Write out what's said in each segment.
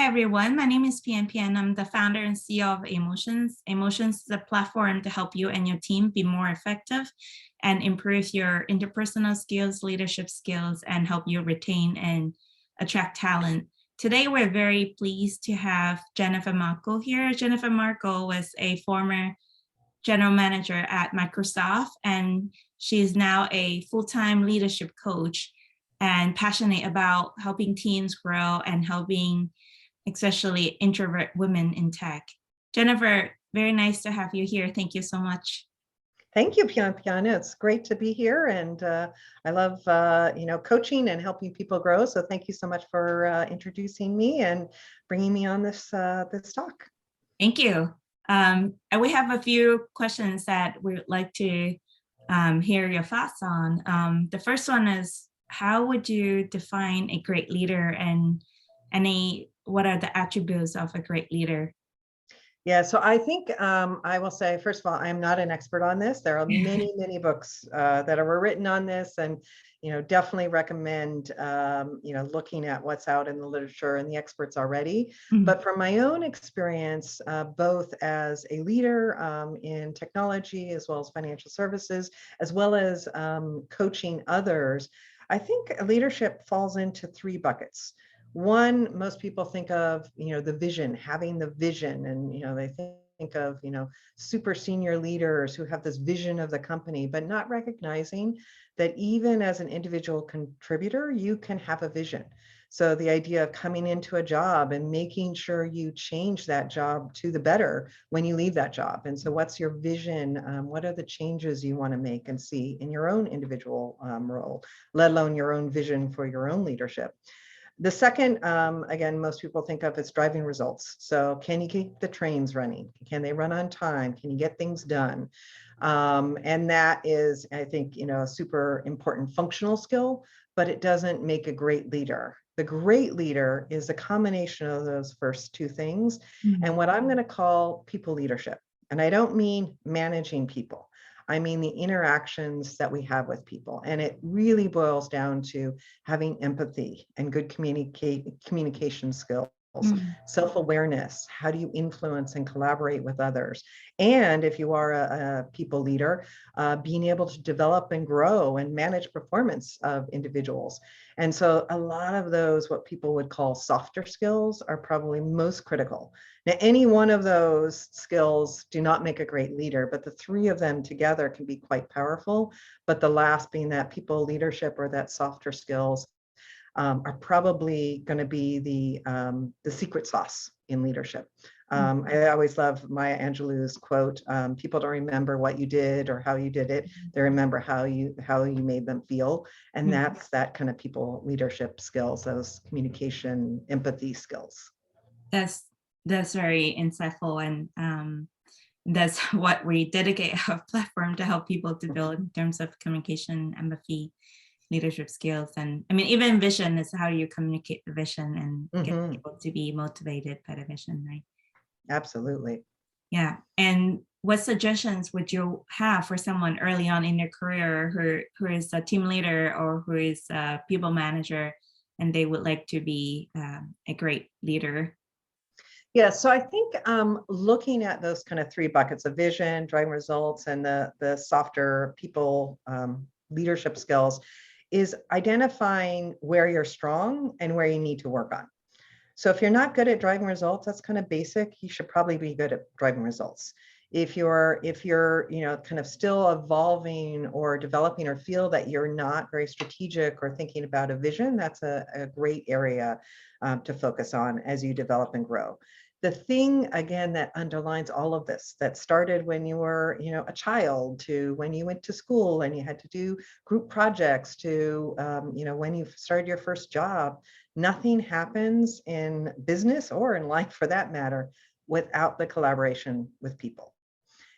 Hi, everyone. My name is Pianpian. I'm the founder and CEO of Amotions. Amotions is a platform to help you and your team be more effective and improve your interpersonal skills, leadership skills, and help you retain and attract talent. Today, we're very pleased to have Jennifer Marco here. Jennifer Marco was a former general manager at Microsoft, and she is now a full-time leadership coach and passionate about helping teams grow and helping especially introvert women in tech. Jennifer, very nice to have you here. Thank you so much. Thank you, Pianpian. It's great to be here, and I love coaching and helping people grow. So thank you so much for introducing me and bringing me on this talk. Thank you. And we have a few questions that we'd like to hear your thoughts on. The first one is, how would you define a great leader, and what are the attributes of a great leader? Yeah, so I think I will say, first of all, I'm not an expert on this. There are many, many books that are written on this, and definitely recommend looking at what's out in the literature and the experts already. Mm-hmm. But from my own experience, both as a leader in technology, as well as financial services, as well as coaching others, I think leadership falls into three buckets. One, most people think of, the vision, having the vision, and, they think of, super senior leaders who have this vision of the company, but not recognizing that even as an individual contributor, you can have a vision. So the idea of coming into a job and making sure you change that job to the better when you leave that job. And so what's your vision? What are the changes you want to make and see in your own individual role, let alone your own vision for your own leadership? The second, again, most people think of as driving results. So can you keep the trains running? Can they run on time? Can you get things done? And that is, I think, a super important functional skill, but it doesn't make a great leader. The great leader is a combination of those first two things, and what I'm going to call people leadership. And I don't mean managing people. I mean the interactions that we have with people. And it really boils down to having empathy and good communication skills, self-awareness. How do you influence and collaborate with others? And if you are a people leader, being able to develop and grow and manage performance of individuals. And so a lot of those, what people would call softer skills, are probably most critical. Now, any one of those skills do not make a great leader, but the three of them together can be quite powerful. But the last being that people leadership, or that softer skills, are probably going to be the secret sauce in leadership. I always love Maya Angelou's quote: "People don't remember what you did or how you did it; they remember how you made them feel." And that's that kind of people leadership skills, those communication, empathy skills. That's very insightful, and that's what we dedicate our platform to help people to build in terms of communication, empathy, leadership skills. And I mean, even vision is how you communicate the vision and get people to be motivated by the vision, right? Absolutely. Yeah. And what suggestions would you have for someone early on in their career who is a team leader or who is a people manager, and they would like to be a great leader? Yeah, so I think looking at those kind of three buckets of vision, driving results, and the softer people leadership skills is identifying where you're strong and where you need to work on. So if you're not good at driving results, that's kind of basic. You should probably be good at driving results. If you're kind of still evolving or developing, or feel that you're not very strategic or thinking about a vision, that's a great area to focus on as you develop and grow. The thing, again, that underlines all of this, that started when you were, a child, to when you went to school and you had to do group projects, to, when you started your first job, nothing happens in business or in life for that matter without the collaboration with people.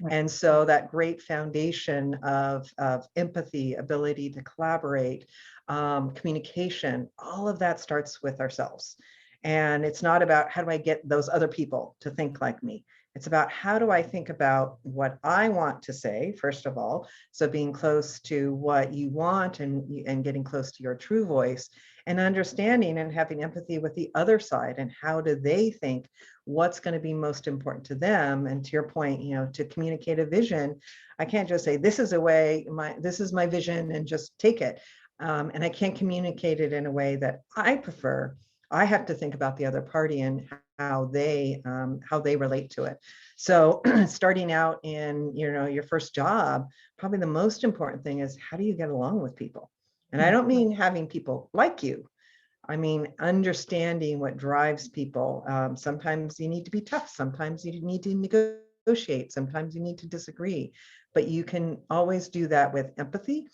Right. And so that great foundation of empathy, ability to collaborate, communication, all of that starts with ourselves. And it's not about how do I get those other people to think like me. It's about how do I think about what I want to say, first of all. So being close to what you want and getting close to your true voice. and understanding and having empathy with the other side and how do they think, what's going to be most important to them. And to your point, to communicate a vision, I can't just say, this is this is my vision and just take it. And I can't communicate it in a way that I prefer. I have to think about the other party and how they relate to it. So starting out in your first job, probably the most important thing is, how do you get along with people? And I don't mean having people like you. I mean understanding what drives people. Sometimes you need to be tough. Sometimes you need to negotiate. Sometimes you need to disagree. But you can always do that with empathy,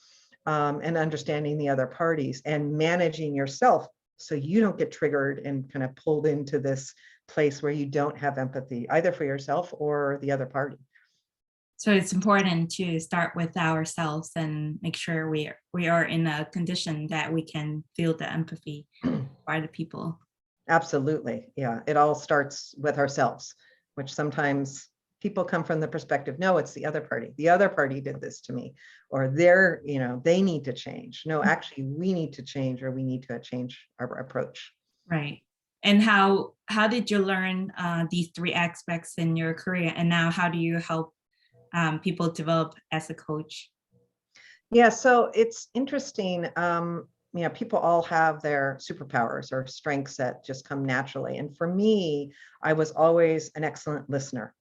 and understanding the other parties and managing yourself so you don't get triggered and kind of pulled into this place where you don't have empathy, either for yourself or the other party. So it's important to start with ourselves and make sure we are in a condition that we can feel the empathy for other people. Absolutely. Yeah. It all starts with ourselves, which sometimes people come from the perspective, no, it's the other party. The other party did this to me, or they need to change. No, actually, we need to change, or we need to change our approach. Right. And how did you learn these three aspects in your career? And now how do you help people develop as a coach? Yeah, so it's interesting. People all have their superpowers or strengths that just come naturally. And for me, I was always an excellent listener.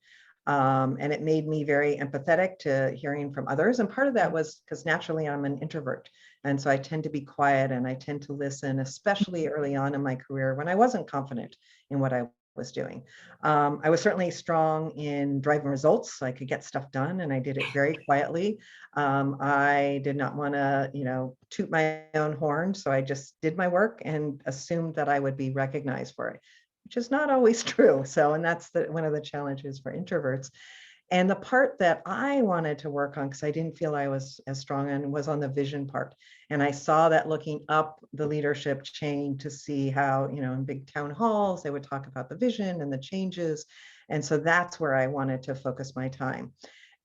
And it made me very empathetic to hearing from others. And part of that was because naturally I'm an introvert. And so I tend to be quiet and I tend to listen, especially early on in my career when I wasn't confident in what I was doing. I was certainly strong in driving results, so I could get stuff done, and I did it very quietly. I did not want to, toot my own horn, so I just did my work and assumed that I would be recognized for it, which is not always true. So, and that's one of the challenges for introverts. And the part that I wanted to work on, because I didn't feel I was as strong in, was on the vision part. And I saw that looking up the leadership chain to see how, in big town halls, they would talk about the vision and the changes. And so that's where I wanted to focus my time.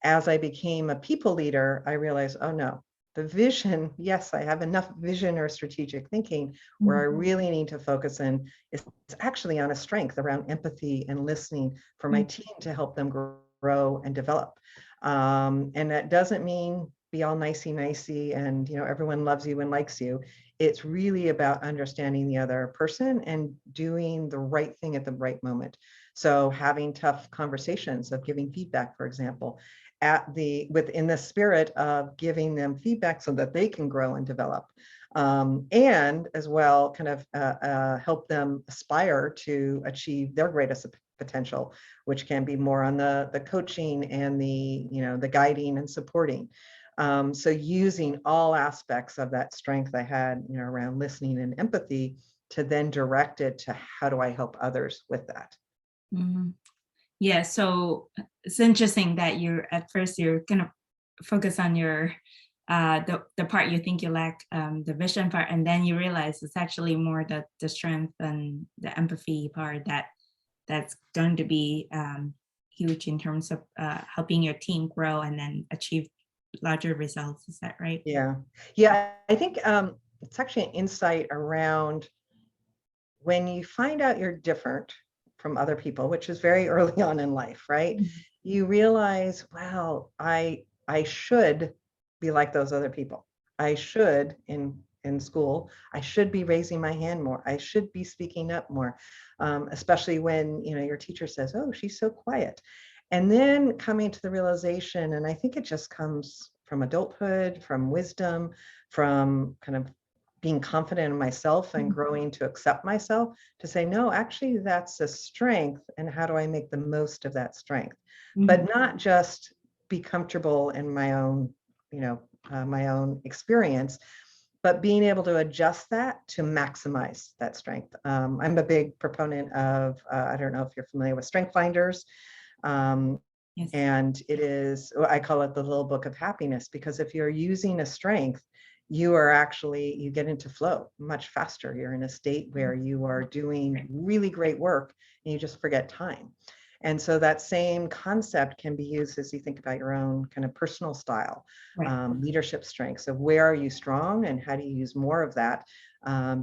As I became a people leader, I realized, oh no, the vision, yes, I have enough vision or strategic thinking. Where I really need to focus in is actually on a strength around empathy and listening for my team to help them grow and develop. And that doesn't mean be all nicey and everyone loves you and likes you. It's really about understanding the other person and doing the right thing at the right moment. So having tough conversations of giving feedback, for example, within the spirit of giving them feedback so that they can grow and develop. And as well, kind of help them aspire to achieve their greatest potential, which can be more on the coaching and the guiding and supporting. So using all aspects of that strength I had, around listening and empathy to then direct it to how do I help others with that. Mm-hmm. Yeah, so it's interesting that at first you're going to focus on your the part you think you lack, the vision part, and then you realize it's actually more the strength and the empathy part that's going to be huge in terms of helping your team grow and then achieve larger results. Is that right? Yeah, I think it's actually an insight around when you find out you're different from other people, which is very early on in life, right? Mm-hmm. You realize, wow, I should be like those other people. I should in school, I should be raising my hand more. I should be speaking up more, especially when your teacher says, "Oh, she's so quiet," and then coming to the realization, and I think it just comes from adulthood, from wisdom, from kind of being confident in myself and growing to accept myself, to say, no, actually, that's a strength. And how do I make the most of that strength? Mm-hmm. But not just be comfortable in my own, my own experience, but being able to adjust that to maximize that strength. I'm a big proponent of, I don't know if you're familiar with Strength Finders. Yes. And it is, I call it the little book of happiness, because if you're using a strength, you get into flow much faster. You're in a state where you are doing really great work and you just forget time. And so that same concept can be used as you think about your own kind of personal style, right. Leadership strengths of where are you strong and how do you use more of that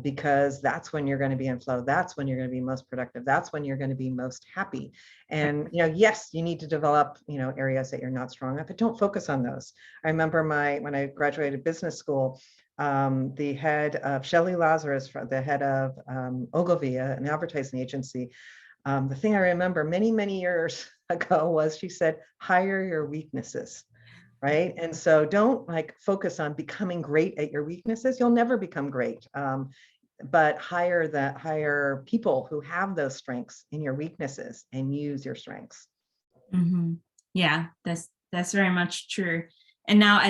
because that's when you're going to be in flow. That's when you're going to be most productive. That's when you're going to be most happy. And, yes, you need to develop, areas that you're not strong at, but don't focus on those. I remember when I graduated business school, the head of Shelley Lazarus, the head of Ogilvy, an advertising agency, the thing I remember many, many years ago was she said, hire your weaknesses. Right. And so don't focus on becoming great at your weaknesses. You'll never become great. But hire people who have those strengths in your weaknesses and use your strengths. Mm-hmm. Yeah, that's very much true. And now,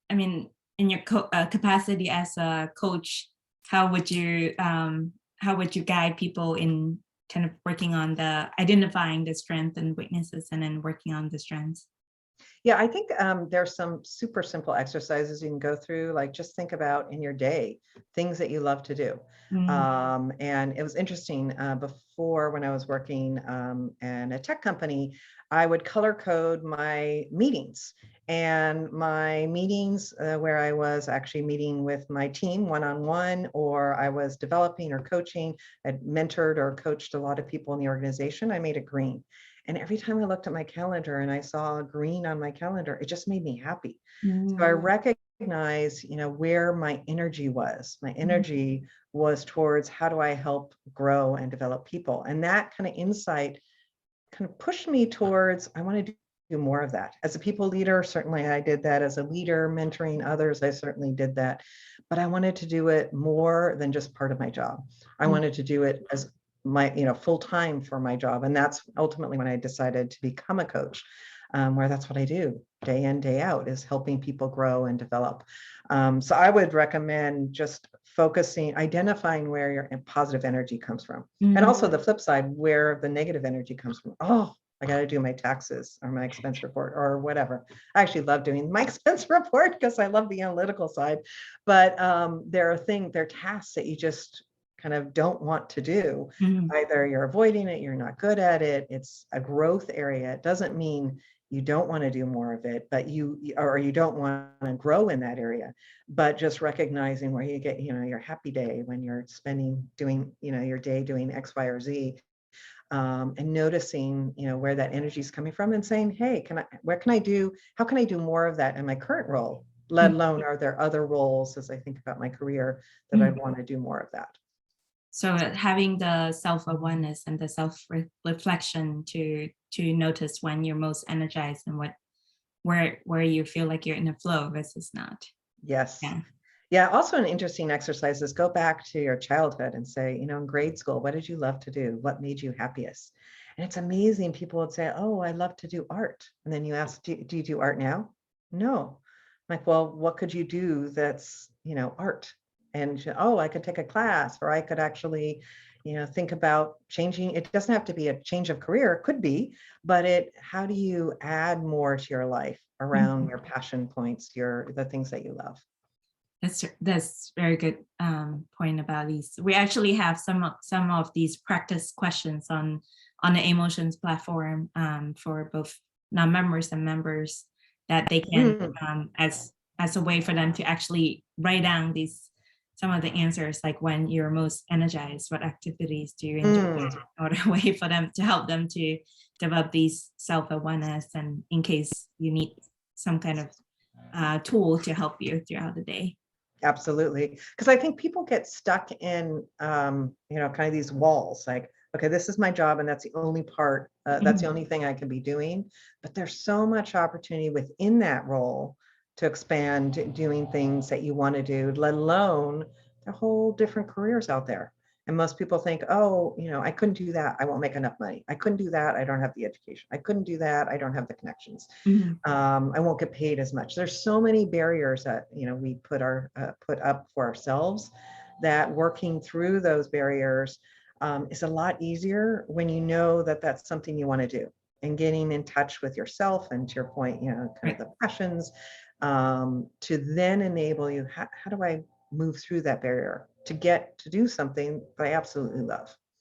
in your capacity as a coach, how would you guide people in kind of working on identifying the strengths and weaknesses, and then working on the strengths? Yeah, I think there's some super simple exercises you can go through, just think about in your day, things that you love to do. And it was interesting, before when I was working in a tech company, I would color code my meetings. And my meetings where I was actually meeting with my team one-on-one, or I was developing or coaching, I'd mentored or coached a lot of people in the organization, I made it green. And every time I looked at my calendar and I saw green on my calendar, it just made me happy. So I recognized, where my energy was. My energy was towards how do I help grow and develop people? And that kind of insight kind of pushed me towards, I want to do more of that. As a people leader, certainly I did that. As a leader, mentoring others, I certainly did that. But I wanted to do it more than just part of my job. I wanted to do it as my, full time for my job. And that's ultimately when I decided to become a coach, where that's what I do day in, day out, is helping people grow and develop. So I would recommend just focusing, identifying where your positive energy comes from. And also the flip side, where the negative energy comes from. Oh, I got to do my taxes or my expense report or whatever. I actually love doing my expense report because I love the analytical side. But there are tasks that you just kind of don't want to do. Either you're avoiding it, you're not good at it, it's a growth area. It doesn't mean you don't want to do more of it, but you don't want to grow in that area. But just recognizing where you get, your happy day when you're doing, your day doing X, Y, or Z, and noticing, where that energy is coming from, and saying, hey, how can I do more of that in my current role? Let alone, are there other roles as I think about my career that I'd want to do more of that? So having the self-awareness and the self-reflection to notice when you're most energized and where you feel like you're in a flow versus not. Yes. Yeah. Yeah. Also, an interesting exercise is go back to your childhood and say, in grade school, what did you love to do? What made you happiest? And it's amazing. People would say, oh, I love to do art. And then you ask, do you do art now? No. Like, well, what could you do that's, art? And, oh, I could take a class, or I could actually, think about changing. It doesn't have to be a change of career. It could be, but how do you add more to your life around your passion points, the things that you love? That's very good point about these. We actually have some of these practice questions on the Amotions platform for both non-members and members, that they can as a way for them to actually write down some of the answers, like when you're most energized, what activities do you enjoy, or a way for them to help them to develop these self-awareness, and in case you need some kind of tool to help you throughout the day. Absolutely. Because I think people get stuck in, kind of these walls, like, okay, this is my job and that's the only part, that's the only thing I can be doing. But there's so much opportunity within that role to expand doing things that you want to do, let alone the whole different careers out there. And most people think, oh, I couldn't do that, I won't make enough money. I couldn't do that, I don't have the education. I couldn't do that, I don't have the connections. I won't get paid as much. There's so many barriers that we put up for ourselves, that working through those barriers is a lot easier when you know that that's something you want to do, and getting in touch with yourself, and to your point, kind of the passions, to then enable you. How do I move through that barrier to get to do something that I absolutely love?